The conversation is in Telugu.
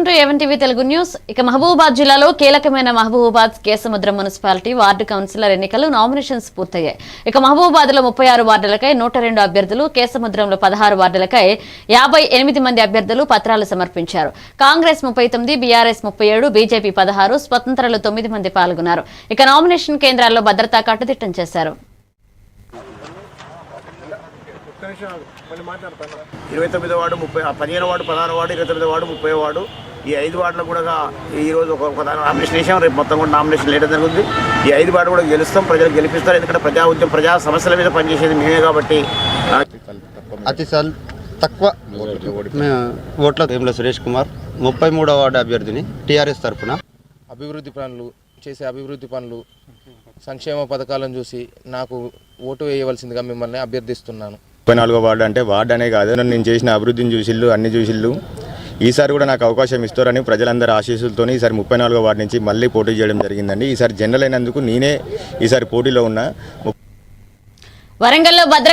Welcome to A one TV Telugu news. ఇక మహబూబాబాద్ జిల్లాలో కీలకమైన Mahabubabad Kesamudram municipality ward councillor ఎన్నికలు నామినేషన్స్ పూర్తయ్యాయి. ఇక మహబూబాబాద్ లో 36 వార్డులకై 102 అభ్యర్థులు, కేసముద్రంలో 16 వార్డులకై 58 మంది అభ్యర్థులు పత్రాలు సమర్పించారు. కాంగ్రెస్ 39, బీఆర్ఎస్ 37, బీజేపీ 16, స్వతంత్రులు 9 మంది పాల్గొన్నారు. ఇక నామినేషన్ కేంద్రాల్లో భద్రతా కట్టుదిట్టం చేశారు. 29 ward 15 ward 16 ward 29 ward 30 ward ఈ 5 వార్డులు కూడా ఈరోజు ఒక నామినేషన్ వేసాం. రేపు మొత్తం కూడా నామినేషన్ లేట్ జరుగుతుంది. ఈ 5 వార్డు కూడా గెలుస్తాం, ప్రజలు గెలిపిస్తారు. ఎందుకంటే ప్రజా సమస్యల మీద పనిచేసేది మేమే కాబట్టి. అతి తక్కువ ఓట్ల వేముల సురేష్ కుమార్ 33వ వార్డు అభ్యర్థిని టీఆర్ఎస్ తరఫున. అభివృద్ధి పనులు సంక్షేమ పథకాలను చూసి నాకు ఓటు వేయవలసిందిగా మిమ్మల్ని అభ్యర్థిస్తున్నాను. 34వ వార్డు అంటే వార్డు అనే కాదు, నేను చేసిన అభివృద్ధిని చూసిళ్ళు, అన్ని చూసిళ్ళు. ఈసారి కూడా నాకు అవకాశం ఇస్తారని ప్రజలందరి ఆశీస్సులతో ఈసారి 34వ వార్డు నుంచి మళ్ళీ పోటీ చేయడం జరిగిందండి. ఈసారి జనరల్ అయినందుకు నేనే ఈసారి పోటీలో ఉన్నా. వరంగల్లో